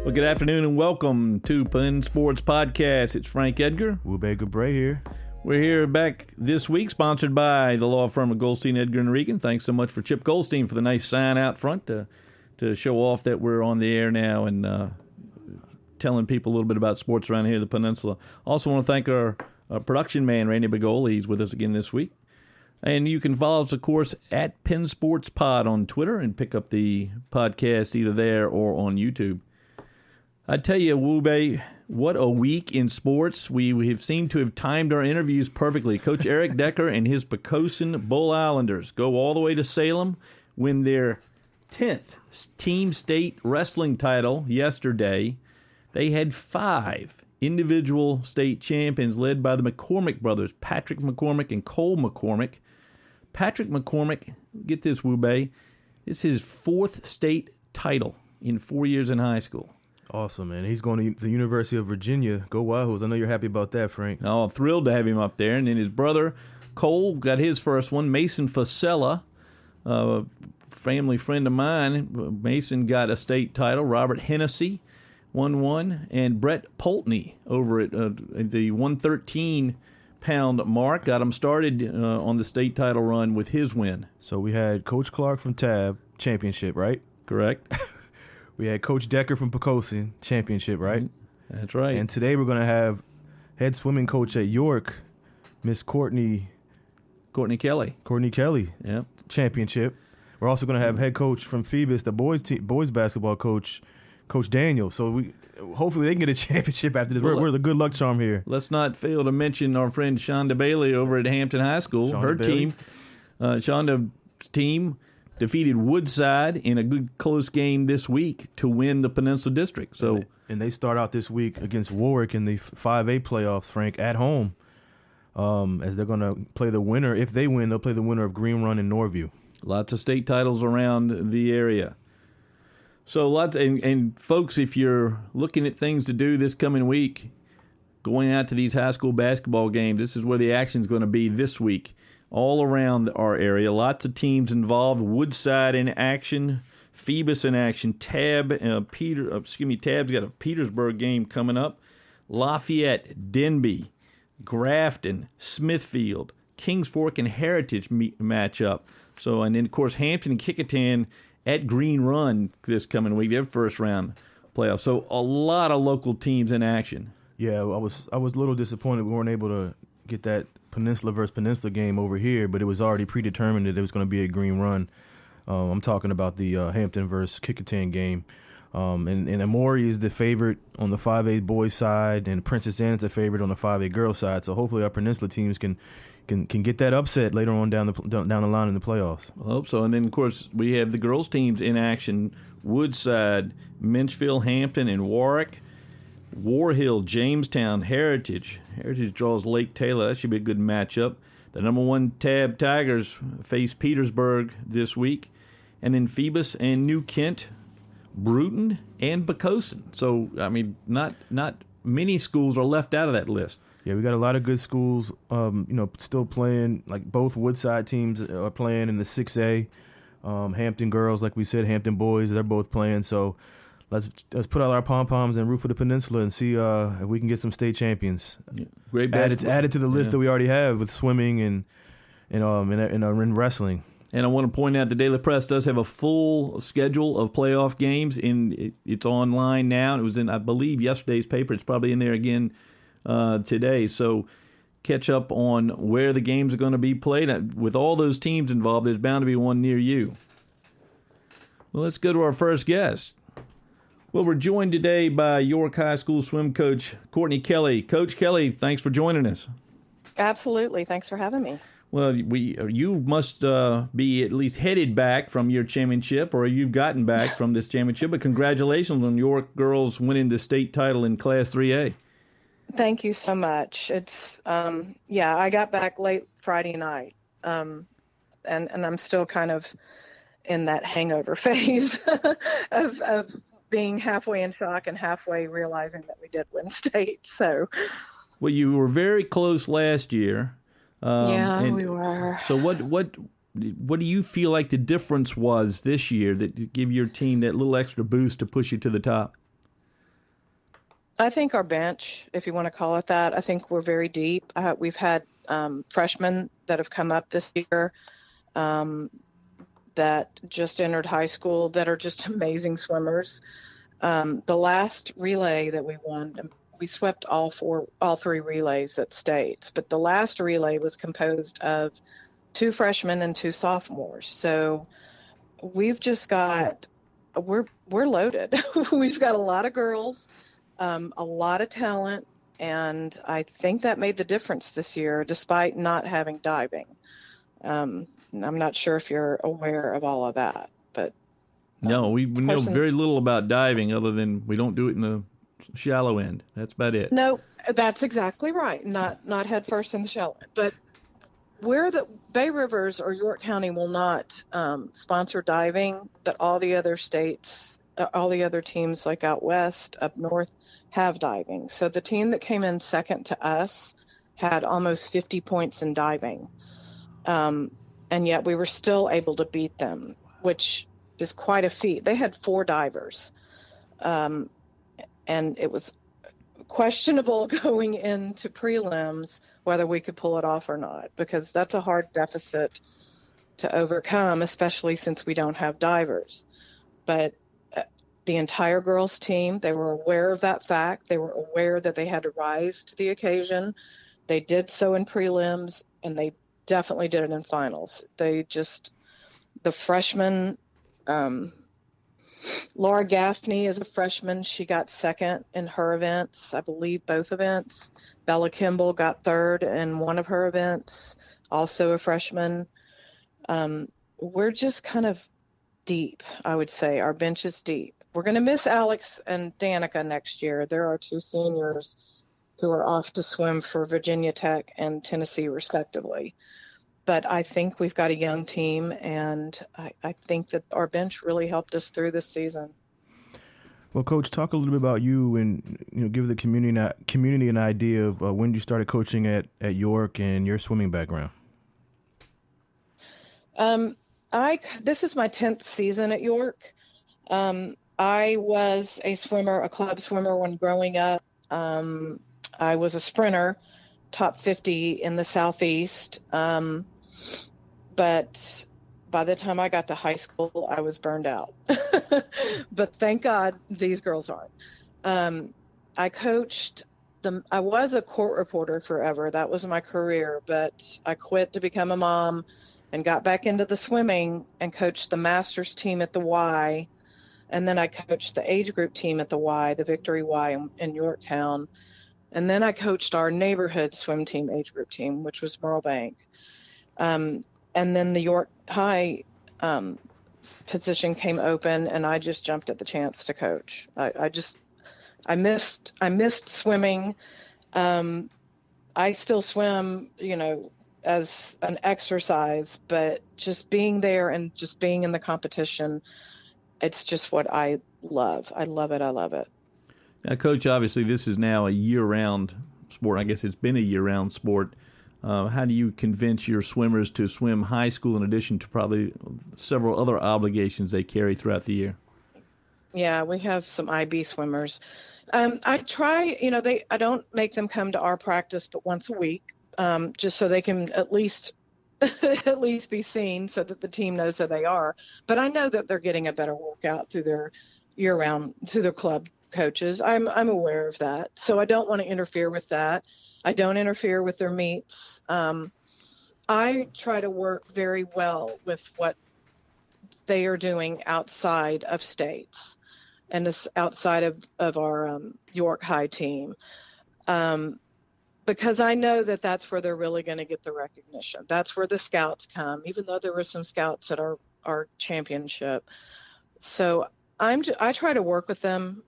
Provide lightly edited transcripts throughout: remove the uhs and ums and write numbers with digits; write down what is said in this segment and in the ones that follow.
Well, good afternoon and welcome to Penn Sports Podcast. It's Frank Edgar. Wube Gabray here. We're here back this week, sponsored by the law firm of Goldstein, Edgar, and Regan. Thanks so much for Chip Goldstein for the nice sign out front to show off that we're on the air now and telling people a little bit about sports around here in the Peninsula. Also want to thank our production man, Randy Bagoli. He's with us again this week. And you can follow us, of course, at Penn Sports Pod on Twitter and pick up the podcast either there or on YouTube. I tell you, Wube, what a week in sports. We have seemed to have timed our interviews perfectly. Coach Eric Decker and his Poquoson Bull Islanders go all the way to Salem, win their 10th team state wrestling title yesterday. They had 5 individual state champions led by the McCormick brothers, Patrick McCormick and Cole McCormick. Patrick McCormick, get this, Wube, this is his 4th state title in 4 years in high school. Awesome, man. He's going to the University of Virginia. Go Wahoos. I know you're happy about that, Frank. Oh, I'm thrilled to have him up there. And then his brother, Cole, got his first one. Mason Facella, a family friend of mine. Mason got a state title. Robert Hennessy won one. And Brett Poltney over at the 113-pound mark got him started on the state title run with his win. So we had Coach Clark from Tab, championship, right? Correct. We had Coach Decker from Poquoson, championship, right? That's right. And today we're going to have head swimming coach at York, Miss Courtney Kelley. Courtney Kelley, Yep. championship. We're also going to have head coach from Phoebus, the boys basketball coach, Coach Daniel. So hopefully they can get a championship after this. We're the good luck charm here. Let's not fail to mention our friend Shonda Bailey over at Hampton High School. Shonda Her Bailey. team, Shonda's team, defeated Woodside in a good close game this week to win the Peninsula District. So, and they start out this week against Warwick in the 5A playoffs, Frank, at home. As they're going to play the winner. If they win, they'll play the winner of Green Run and Norview. lots of state titles around the area. So and folks, if you're looking at things to do this coming week, going out to these high school basketball games, this is where the action's going to be this week. All around our area, lots of teams involved. Woodside in action, Phoebus in action. Tab's got a Petersburg game coming up. Lafayette, Denby, Grafton, Smithfield, Kings Fork, and Heritage match up. So, and then of course Hampton and Kickingham at Green Run this coming week. Their first round playoff. So a lot of local teams in action. Yeah, I was a little disappointed we weren't able to get that Peninsula versus Peninsula game over here, but it was already predetermined that it was going to be a Green Run. I'm talking about the Hampton versus Kickingham game. And Amori is the favorite on the 5A boys side, and Princess Anne's the favorite on the 5A girls side. So hopefully our Peninsula teams can get that upset later on down the line in the playoffs. I hope so. And then of course we have the girls teams in action: Woodside, Minchville, Hampton, and Warwick. War Hill, Jamestown, Heritage. Heritage draws Lake Taylor. That should be a good matchup. The number 1 Tab Tigers face Petersburg this week. And then Phoebus and New Kent, Bruton, and Poquoson. So, I mean, not many schools are left out of that list. Yeah, we got a lot of good schools, still playing. Like both Woodside teams are playing in the 6A. Hampton girls, like we said, Hampton boys, they're both playing. So let's put out our pom-poms and root for the Peninsula and see if we can get some state champions. Yeah. Great basketball. Added to the list that we already have with swimming and in wrestling. And I want to point out the Daily Press does have a full schedule of playoff games. It's online now. It was in, I believe, yesterday's paper. It's probably in there again today. So catch up on where the games are going to be played. With all those teams involved, there's bound to be one near you. Well, let's go to our first guest. Well, we're joined today by York High School swim coach Courtney Kelley. Coach Kelley, thanks for joining us. Absolutely. Thanks for having me. Well, you must be at least headed back from your championship, or you've gotten back from this championship. But congratulations on York girls winning the state title in Class 3A. Thank you so much. It's I got back late Friday night, and I'm still kind of in that hangover phase of being halfway in shock and halfway realizing that we did win state. So, well, you were very close last year. We were. So what do you feel like the difference was this year that give your team that little extra boost to push you to the top? I think our bench, if you want to call it that, I think we're very deep. We've had freshmen that have come up this year um, that just entered high school that are just amazing swimmers. The last relay that we won, we swept all three relays at states, but the last relay was composed of two freshmen and two sophomores. So we've just got we're loaded. We've got a lot of girls, a lot of talent, and I think that made the difference this year, despite not having diving. I'm not sure if you're aware of all of that, but no, we know very little about diving other than we don't do it in the shallow end. That's about it. No, that's exactly right. Not head first in the shallow end, but where the Bay Rivers or York County will not sponsor diving, but all the other states, all the other teams like out west, up north, have diving. So the team that came in second to us had almost 50 points in diving. And yet we were still able to beat them, which is quite a feat. They had 4 divers. And it was questionable going into prelims whether we could pull it off or not, because that's a hard deficit to overcome, especially since we don't have divers. But the entire girls team, they were aware of that fact. They were aware that they had to rise to the occasion. They did so in prelims, and they definitely did it in finals. The freshmen, Laura Gaffney is a freshman. She got second in her events, I believe both events. Bella Kimball got third in one of her events, also a freshman. We're just kind of deep, I would say. Our bench is deep. We're going to miss Alex and Danica next year. There are 2 seniors who are off to swim for Virginia Tech and Tennessee, respectively. But I think we've got a young team, and I think that our bench really helped us through this season. Well, Coach, talk a little bit about you, and give the community an idea of when you started coaching at York and your swimming background. This is my 10th season at York. I was a club swimmer when growing up. I was a sprinter, top 50 in the Southeast. But by the time I got to high school, I was burned out. But thank God these girls aren't. I was a court reporter forever. That was my career, but I quit to become a mom and got back into the swimming and coached the masters team at the Y. And then I coached the age group team at the Y, the Victory Y in Yorktown. And then I coached our neighborhood swim team, age group team, which was Merle Bank. And then the York High position came open, and I just jumped at the chance to coach. I missed swimming. I still swim, as an exercise, but just being there and just being in the competition, it's just what I love. I love it. I love it. Now, Coach, obviously this is now a year-round sport. I guess it's been a year-round sport. How do you convince your swimmers to swim high school in addition to probably several other obligations they carry throughout the year? Yeah, we have some IB swimmers. I try, I don't make them come to our practice but once a week, just so they can at least be seen, so that the team knows who they are. But I know that they're getting a better workout through their year-round, through their club coaches. I'm aware of that, so I don't want to interfere with that. I don't interfere with their meets. I try to work very well with what they are doing outside of states and outside of our York High team, because I know that that's where they're really going to get the recognition. That's where the scouts come, even though there were some scouts at our championship. So I try to work with them.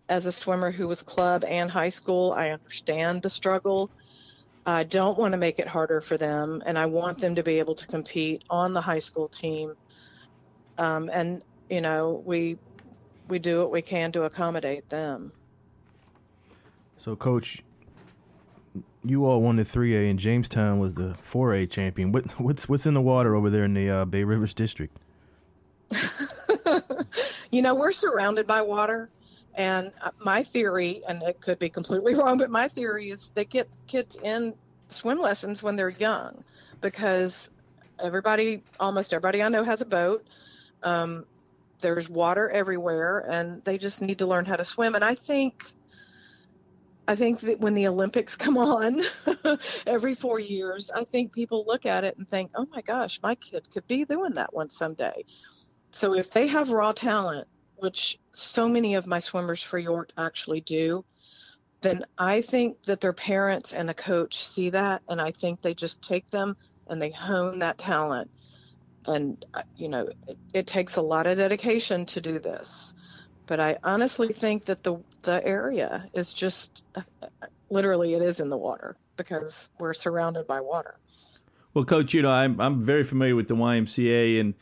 As a swimmer who was club and high school, I understand the struggle. I don't want to make it harder for them, and I want them to be able to compete on the high school team. And we do what we can to accommodate them. So, Coach, you all won the 3A, and Jamestown was the 4A champion. What's in the water over there in the Bay Rivers district? We're surrounded by water. And my theory, and it could be completely wrong, but my theory is they get kids in swim lessons when they're young, because almost everybody I know has a boat. There's water everywhere, and they just need to learn how to swim. And I think that when the Olympics come on every 4 years, I think people look at it and think, oh my gosh, my kid could be doing that one someday. So if they have raw talent, which so many of my swimmers for York actually do, then I think that their parents and a coach see that, and I think they just take them and they hone that talent. And, it takes a lot of dedication to do this. But I honestly think that the area is just, literally it is in the water, because we're surrounded by water. Well, Coach, I'm very familiar with the YMCA, and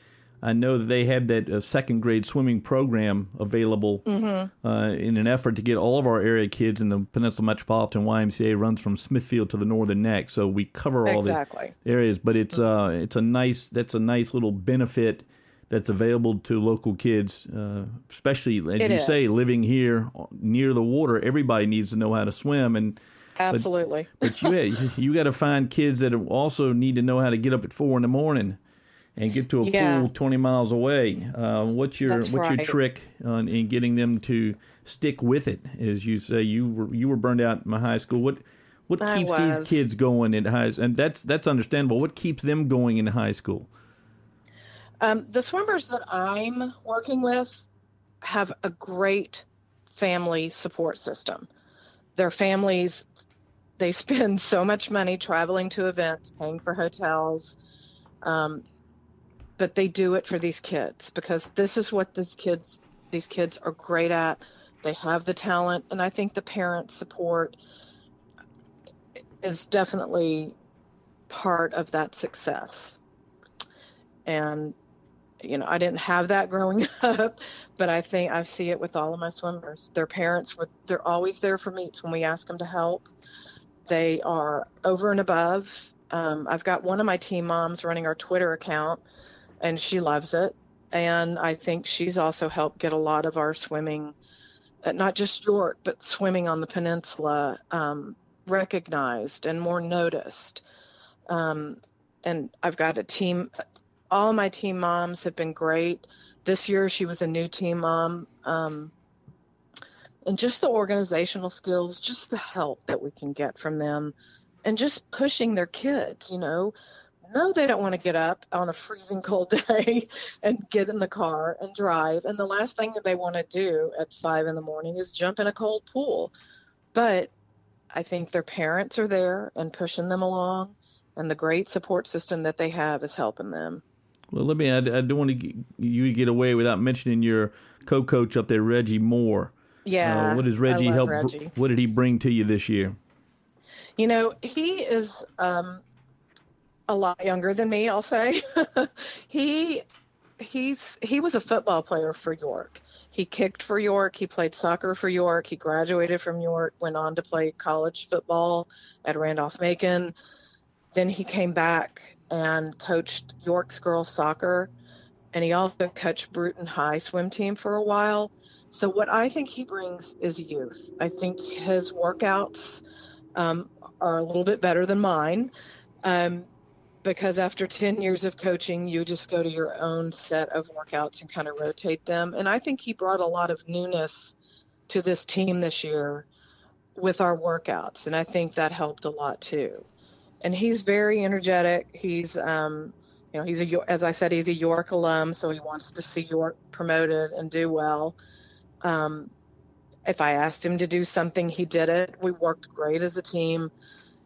I know that they have that second grade swimming program available in an effort to get all of our area kids. In the Peninsula Metropolitan YMCA runs from Smithfield to the Northern Neck, so we cover all the areas. But it's a nice little benefit that's available to local kids, especially as you say, living here near the water. Everybody needs to know how to swim, and absolutely. But you got to find kids that also need to know how to get up at 4 a.m. and get to a pool 20 miles away. What's your trick in getting them to stick with it? As you say, you were burned out in my high school. What keeps these kids going in high school? And that's understandable. What keeps them going in high school? The swimmers that I'm working with have a great family support system. Their families, they spend so much money traveling to events, paying for hotels, but they do it for these kids, because this is what these kids are great at. They have the talent, and I think the parent support is definitely part of that success. And I didn't have that growing up, but I think I see it with all of my swimmers. Their parents, they're always there for meets when we ask them to help. They are over and above. I've got one of my team moms running our Twitter account, and she loves it. And I think she's also helped get a lot of our swimming, not just York, but swimming on the peninsula, recognized and more noticed. And I've got a team. All my team moms have been great. This year she was a new team mom. And just the organizational skills, just the help that we can get from them, and just pushing their kids, No, they don't want to get up on a freezing cold day and get in the car and drive. And the last thing that they want to do at 5 a.m. is jump in a cold pool. But I think their parents are there and pushing them along, and the great support system that they have is helping them. Well, I don't want you to get away without mentioning your co-coach up there, Reggie Moore. Yeah. What does Reggie help? Reggie. What did he bring to you this year? He is a lot younger than me, I'll say. He was a football player for York. He kicked for York. He played soccer for York. He graduated from York, went on to play college football at Randolph-Macon. Then he came back and coached York's girls soccer, and he also coached Bruton High swim team for a while. So what I think he brings is youth. I think his workouts are a little bit better than mine, because after 10 years of coaching, you just go to your own set of workouts and kind of rotate them. And I think he brought a lot of newness to this team this year with our workouts, and I think that helped a lot too. And he's very energetic. He's, as I said, he's a York alum, so he wants to see York promoted and do well. If I asked him to do something, he did it. We worked great as a team.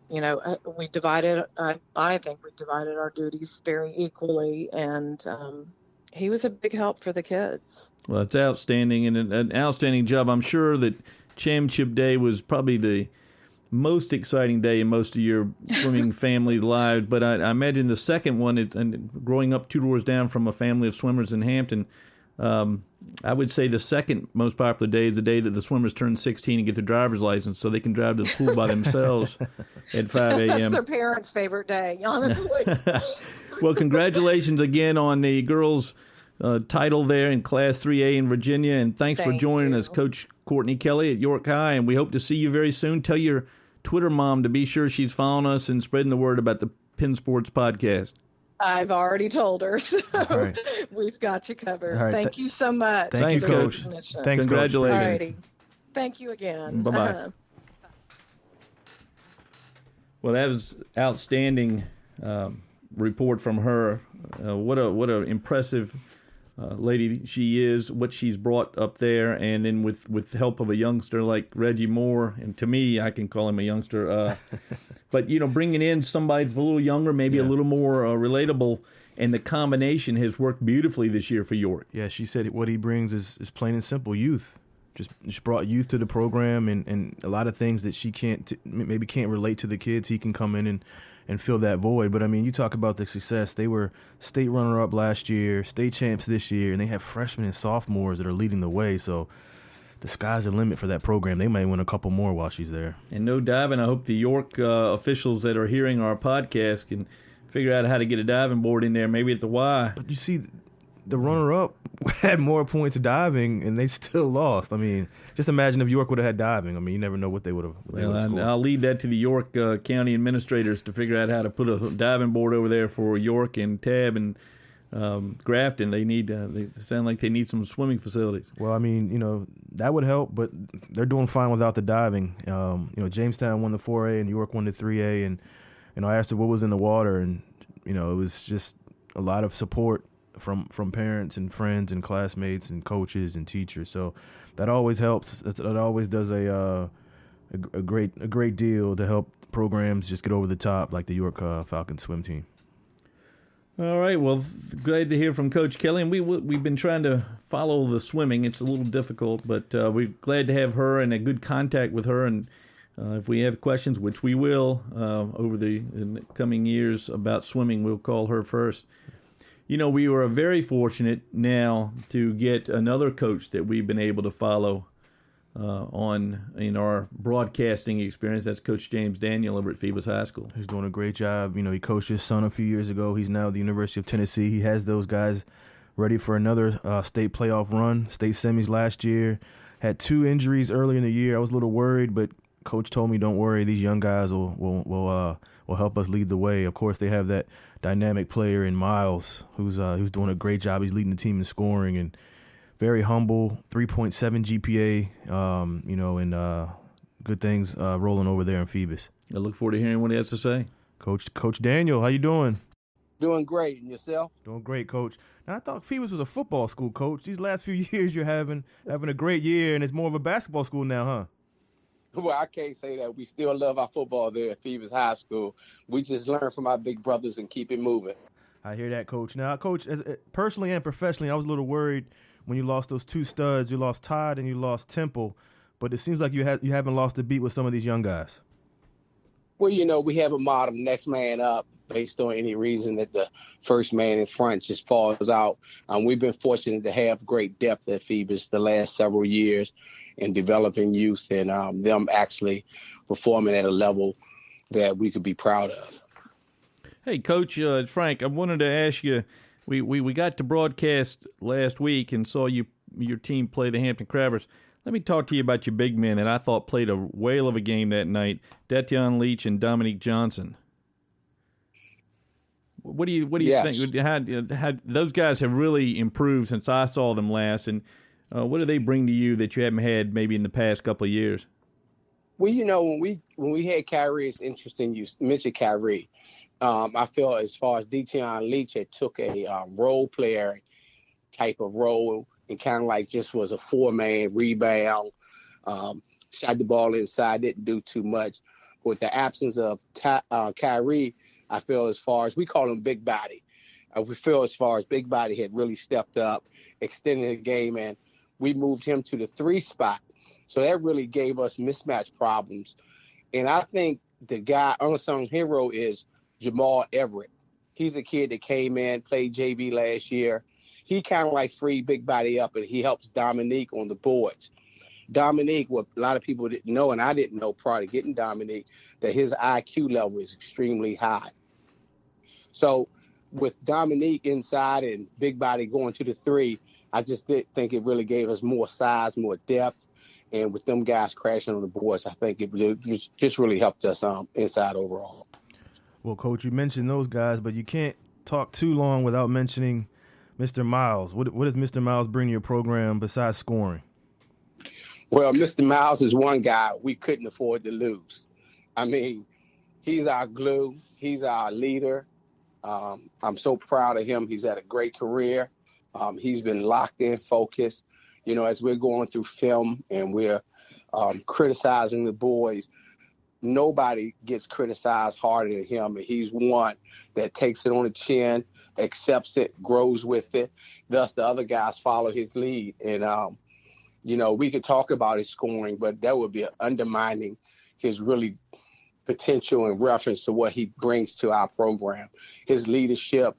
We divided, I think we divided our duties very equally, and he was a big help for the kids. Well, it's outstanding, and an outstanding job. I'm sure that Championship Day was probably the most exciting day in most of your swimming family lives, but I imagine the second one, and growing up 2 doors down from a family of swimmers in Hampton, I would say the second most popular day is the day that the swimmers turn 16 and get their driver's license so they can drive to the pool by themselves at 5 a.m. That's their parents' favorite day, honestly. Well, congratulations again on the girls' title there in Class 3A in Virginia. And thanks for Thank joining you. us, Coach Courtney Kelley at York High. And we hope to see you very soon. Tell your Twitter mom to be sure she's following us and spreading the word about the Penn Sports Podcast. I've already told her, so right. we've got you covered. All right. Thank you so much. Thank you, Thanks, Coach. Recognition. Thanks, Congratulations. Coach. Alrighty. Thank you again. Bye-bye. Well, that was outstanding report from her. What a impressive lady she is, what she's brought up there, and then with the help of a youngster like Reggie Moore, and to me, I can call him a youngster, but, bringing in somebody that's a little younger, maybe a little more relatable, and the combination has worked beautifully this year for York. Yeah, she said what he brings is plain and simple youth. Just brought youth to the program, and a lot of things that she can't relate to the kids. He can come in and fill that void. But, I mean, you talk about the success. They were state runner-up last year, state champs this year, and they have freshmen and sophomores that are leading the way. So the sky's the limit for that program. They might win a couple more while she's there. And no diving. I hope the York officials that are hearing our podcast can figure out how to get a diving board in there, maybe at the Y. But you see, the runner-up had more points diving, and they still lost. I mean, just imagine if York would have had diving. I mean, you never know what they would have scored. I'll leave that to the York County administrators to figure out how to put a diving board over there for York and Tab and Grafton. They sound like they need some swimming facilities. Well, I mean, that would help, but they're doing fine without the diving. Jamestown won the 4A and York won the 3A, and I asked her what was in the water, and it was just a lot of support from parents and friends and classmates and coaches and teachers. So that always helps. That always does a great deal to help programs just get over the top, like the York Falcons swim team. All right. Well, glad to hear from Coach Kelley. And we've been trying to follow the swimming. It's a little difficult, but we're glad to have her and a good contact with her. And if we have questions, which we will in the coming years about swimming, we'll call her first. We were very fortunate now to get another coach that we've been able to follow in our broadcasting experience. That's Coach James Daniel over at Phoebus High School. He's doing a great job. He coached his son a few years ago. He's now at the University of Tennessee. He has those guys ready for another state playoff run, state semis last year. Had 2 injuries early in the year. I was a little worried, but Coach told me, don't worry, these young guys will help us lead the way. Of course, they have that dynamic player in Miles who's doing a great job. He's leading the team in scoring and very humble, 3.7 GPA, and good things rolling over there in Phoebus. I look forward to hearing what he has to say. Coach Daniel, how you doing? Doing great. And yourself? Doing great, Coach. Now, I thought Phoebus was a football school, Coach. These last few years you're having a great year, and it's more of a basketball school now, huh? Well, I can't say that. We still love our football there at Phoebus High School. We just learn from our big brothers and keep it moving. I hear that, Coach. Now, Coach, personally and professionally, I was a little worried when you lost those 2 studs. You lost Todd and you lost Temple, but it seems like you haven't lost a beat with some of these young guys. Well, we have a motto, next man up, based on any reason that the first man in front just falls out. We've been fortunate to have great depth at Phoebus the last several years in developing youth and them actually performing at a level that we could be proud of. Hey, Coach, Frank, I wanted to ask you, we got to broadcast last week and saw your team play the Hampton Crabbers. Let me talk to you about your big men that I thought played a whale of a game that night, Detion Leach and Dominique Johnson. What do you think? How those guys have really improved since I saw them last, and what do they bring to you that you haven't had maybe in the past couple of years? Well, when we had Kyrie, it's interesting you mentioned Kyrie. I feel as far as Detion Leach, it took a role player type of role and kind of like just was a 4-man rebound, shot the ball inside, didn't do too much. With the absence of Kyrie, I feel as far as we call him big body. We feel as far as big body had really stepped up, extended the game, and we moved him to the 3 spot. So that really gave us mismatch problems. And I think the guy, unsung hero, is Jamal Everett. He's a kid that came in, played JV last year. He kind of like freed Big Body up, and he helps Dominique on the boards. Dominique, what a lot of people didn't know, and I didn't know prior to getting Dominique, that his IQ level is extremely high. So with Dominique inside and Big Body going to the 3, I just did think it really gave us more size, more depth. And with them guys crashing on the boards, I think it just really helped us inside overall. Well, Coach, you mentioned those guys, but you can't talk too long without mentioning Mr. Miles. What does Mr. Miles bring to your program besides scoring? Well, Mr. Miles is one guy we couldn't afford to lose. I mean, he's our glue. He's our leader. I'm so proud of him. He's had a great career. He's been locked in, focused. You know, as we're going through film and we're criticizing the boys, nobody gets criticized harder than him. And he's one that takes it on the chin, accepts it, grows with it. Thus, the other guys follow his lead. And, you know, we could talk about his scoring, but that would be undermining his really potential in reference to what he brings to our program. His leadership,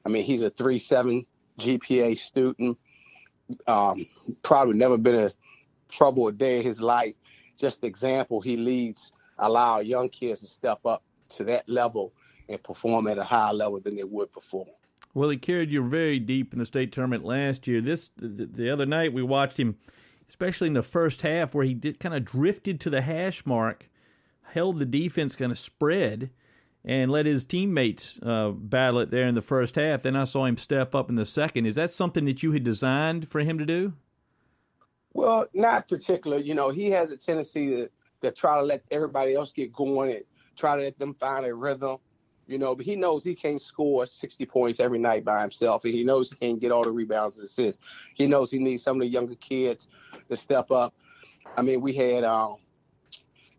I mean, he's a 3.7 GPA student. Probably never been in trouble a day in his life. Just the example he leads allow young kids to step up to that level and perform at a higher level than they would perform. Well, he carried you very deep in the state tournament last year. The other night we watched him, especially in the first half, where he kind of drifted to the hash mark, held the defense kind of spread, and let his teammates battle it there in the first half. Then I saw him step up in the second. Is that something that you had designed for him to do? Well, not particular. You know, he has a tendency to try to let everybody else get going and try to let them find a rhythm. You know, but he knows he can't score 60 points every night by himself, and he knows he can't get all the rebounds and assists. He knows he needs some of the younger kids to step up. I mean, we had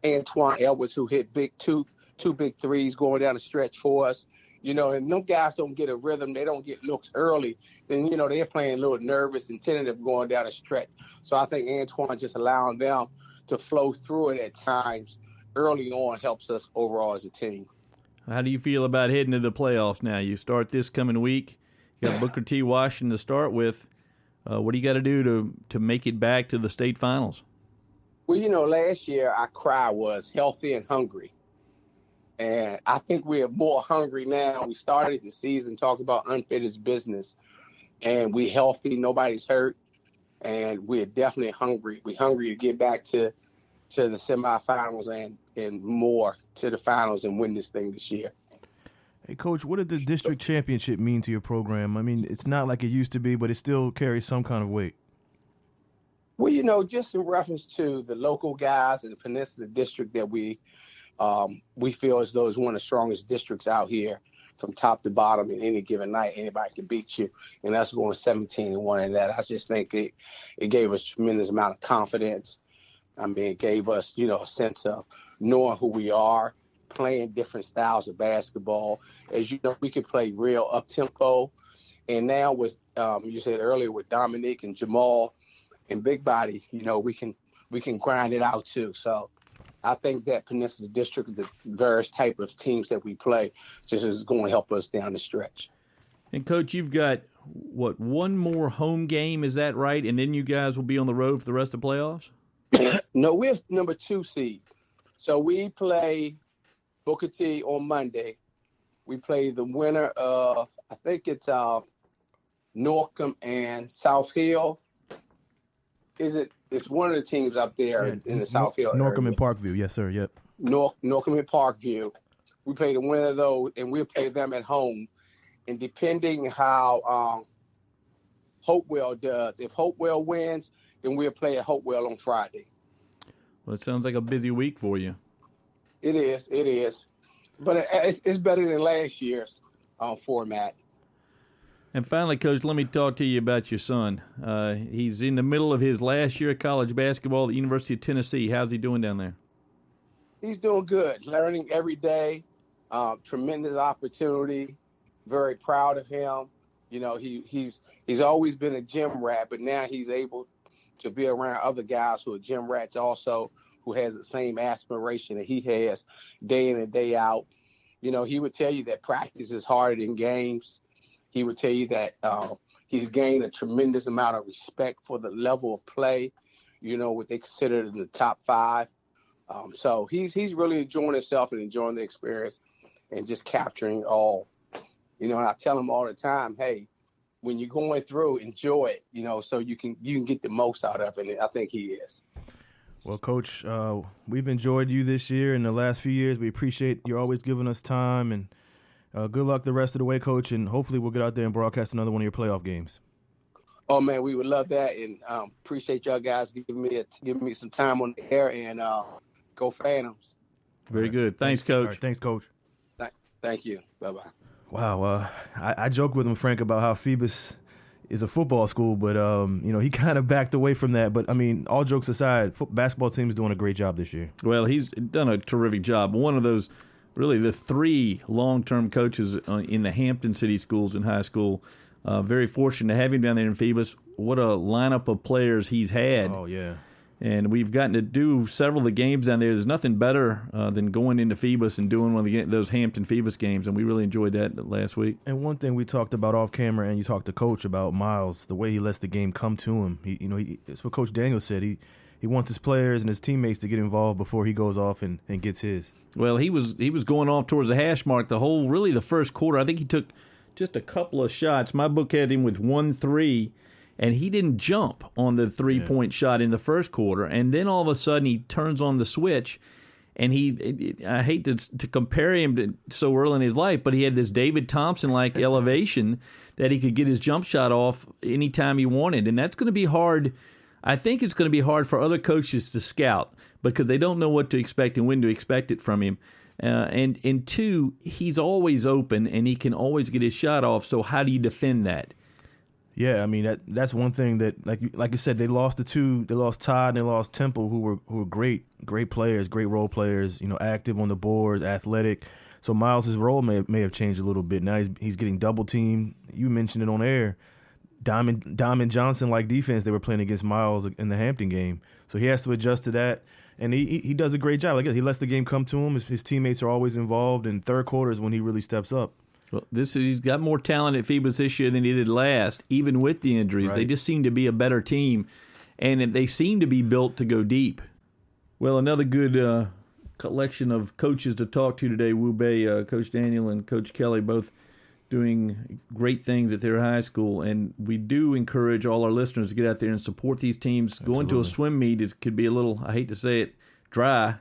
Antoine Edwards, who hit two big threes going down the stretch for us. You know, and them guys don't get a rhythm. They don't get looks early. Then, you know, they're playing a little nervous and tentative going down the stretch. So I think Antoine just allowing them to flow through it at times early on helps us overall as a team. How do you feel about heading to the playoffs now? You start this coming week. You got Booker T. Washington to start with. What do you got to do to make it back to the state finals? Well, you know, last year our cry was healthy and hungry. And I think we're more hungry now. We started the season talking about unfit as business. And we're healthy. Nobody's hurt. And we're definitely hungry. We're hungry to get back to the semifinals and more to the finals and win this thing this year. Hey, Coach, what did the district championship mean to your program? I mean, it's not like it used to be, but it still carries some kind of weight. Well, you know, just in reference to the local guys in the Peninsula District that we feel as though it's one of the strongest districts out here from top to bottom. In any given night, anybody can beat you. And that's going 17-1 in that. I just think it gave us a tremendous amount of confidence. I mean, it gave us, you know, a sense of knowing who we are, playing different styles of basketball. As you know, we can play real up-tempo. And now with, you said earlier, with Dominique and Jamal and Big Body, you know, we can grind it out too. So I think that Peninsula District, the various type of teams that we play, just is going to help us down the stretch. And, Coach, you've got, one more home game, is that right? And then you guys will be on the road for the rest of the playoffs? No, we're number 2 seed. So we play Booker T on Monday. We play the winner of, I think it's Norcom and South Hill. It's one of the teams up there in the South Hill Norcom area. and Parkview, yes, sir, yep. Norcom and Parkview. We play the winner of those, and we'll play them at home. And depending how Hopewell does, if Hopewell wins, then we'll play at Hopewell on Friday. Well, it sounds like a busy week for you. It is. But it's better than last year's format. And finally, Coach, let me talk to you about your son. He's in the middle of his last year of college basketball at the University of Tennessee. How's he doing down there? He's doing good, learning every day, tremendous opportunity, very proud of him. You know, he's always been a gym rat, but now he's able to be around other guys who are gym rats also, who has the same aspiration that he has day in and day out. You know, he would tell you that practice is harder than games. He would tell you that he's gained a tremendous amount of respect for the level of play, you know, what they consider in the top 5. So he's really enjoying himself and enjoying the experience and just capturing all And I tell them all the time, hey, when you're going through, enjoy it, so you can get the most out of it. And I think he is. Well, Coach, we've enjoyed you this year and the last few years. We appreciate you always giving us time, and good luck the rest of the way, Coach, and hopefully we'll get out there and broadcast another one of your playoff games. Oh, man, we would love that, and appreciate y'all guys giving me some time on the air, and go Phantoms. Very good. Thanks, Coach. All right, thanks, Coach. Thank you. Bye-bye. Wow, I joked with him, Frank, about how Phoebus is a football school, but he kind of backed away from that. But I mean, all jokes aside, basketball team is doing a great job this year. Well, he's done a terrific job. One of those, really, the three long-term coaches in the Hampton City schools in high school. Very fortunate to have him down there in Phoebus. What a lineup of players he's had. Oh yeah. And we've gotten to do several of the games down there. There's nothing better than going into Phoebus and doing one of those Hampton Phoebus games, and we really enjoyed that last week. And one thing we talked about off camera, and you talked to Coach about Miles, the way he lets the game come to him. It's what Coach Daniel said. He wants his players and his teammates to get involved before he goes off and gets his. Well, he was going off towards the hash mark the first quarter. I think he took just a couple of shots. My book had him with 1-3. And he didn't jump on the three-point shot in the first quarter. And then all of a sudden he turns on the switch. And I hate to compare him to so early in his life, but he had this David Thompson-like elevation that he could get his jump shot off anytime he wanted. And that's going to be hard. I think it's going to be hard for other coaches to scout because they don't know what to expect and when to expect it from him. And two, he's always open and he can always get his shot off. So how do you defend that? Yeah, I mean that's one thing that like you said, they lost Todd and they lost Temple, who were great players, great role players, active on the boards, athletic. So Miles' role may have changed a little bit. Now he's getting double teamed. You mentioned it on air. Diamond Johnson like defense they were playing against Miles in the Hampton game. So he has to adjust to that. And he does a great job. Like he lets the game come to him. His teammates are always involved, and third quarter is when he really steps up. Well, he's got more talent at Phoebus this year than he did last, even with the injuries. Right. They just seem to be a better team, and they seem to be built to go deep. Well, another good collection of coaches to talk to today. Wu Bei, Coach Daniel and Coach Kelley, both doing great things at their high school. And we do encourage all our listeners to get out there and support these teams. Absolutely. Going to a swim meet could be a little, I hate to say it, dry.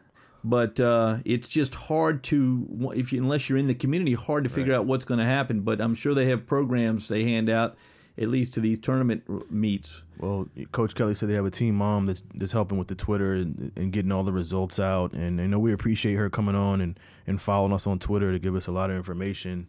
But it's just hard to, unless you're in the community, hard to figure out what's going to happen. But I'm sure they have programs they hand out, at least to these tournament meets. Well, Coach Kelley said they have a team mom that's helping with the Twitter and getting all the results out. And we appreciate her coming on and following us on Twitter to give us a lot of information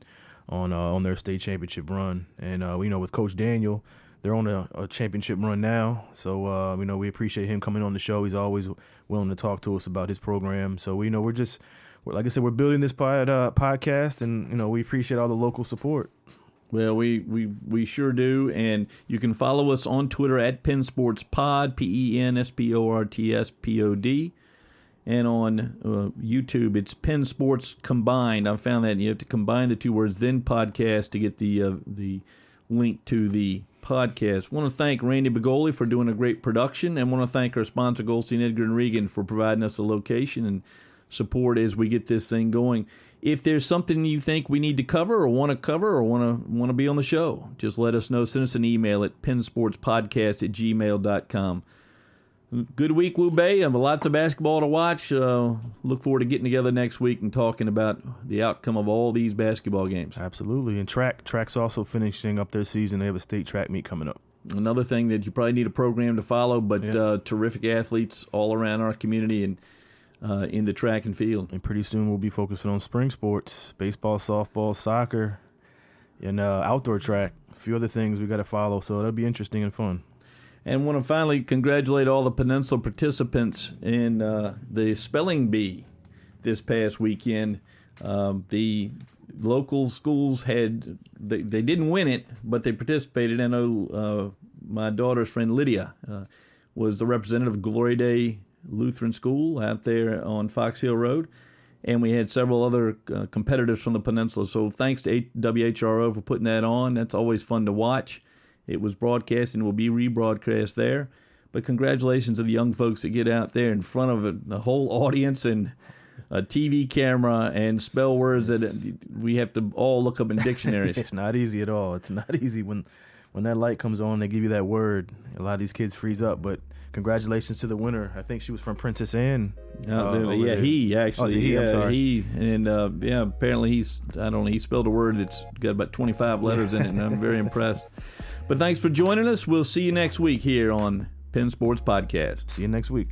on their state championship run. And with Coach Daniel, they're on a championship run now. So we appreciate him coming on the show. He's always willing to talk to us about his program. So we're like I said, we're building this podcast, and we appreciate all the local support. Well, we sure do, and you can follow us on Twitter at PennSportsPod, PenSportsPod, and on YouTube it's Penn Sports Combined. I found that you have to combine the two words, then podcast, to get the link to the podcast. I want to thank Randy Begoli for doing a great production, and want to thank our sponsor, Goldstein, Edgar, and Regan, for providing us a location and support as we get this thing going. If there's something you think we need to cover or want to be on the show, just let us know. Send us an email at pensportspodcast@gmail.com. Good week, Wu Bei. I have lots of basketball to watch. Look forward to getting together next week and talking about the outcome of all these basketball games. Absolutely. And track's also finishing up their season. They have a state track meet coming up. Another thing that you probably need a program to follow, but terrific athletes all around our community and in the track and field. And pretty soon we'll be focusing on spring sports, baseball, softball, soccer, and outdoor track. A few other things we got to follow, so that'll be interesting and fun. And want to finally congratulate all the Peninsula participants in the spelling bee this past weekend. The local schools they didn't win it, but they participated. I know my daughter's friend Lydia was the representative of Glory Day Lutheran School out there on Fox Hill Road. And we had several other competitors from the Peninsula. So thanks to WHRO for putting that on. That's always fun to watch. It was broadcast and will be rebroadcast there. But congratulations to the young folks that get out there in front of the whole audience and a TV camera and spell words that we have to all look up in dictionaries. It's not easy at all. It's not easy when that light comes on. They give you that word. A lot of these kids freeze up. But congratulations to the winner. I think she was from Princess Anne. He actually. He, I'm sorry. He and apparently he spelled a word that's got about 25 letters in it, and I'm very impressed. But thanks for joining us. We'll see you next week here on Penn Sports Podcast. See you next week.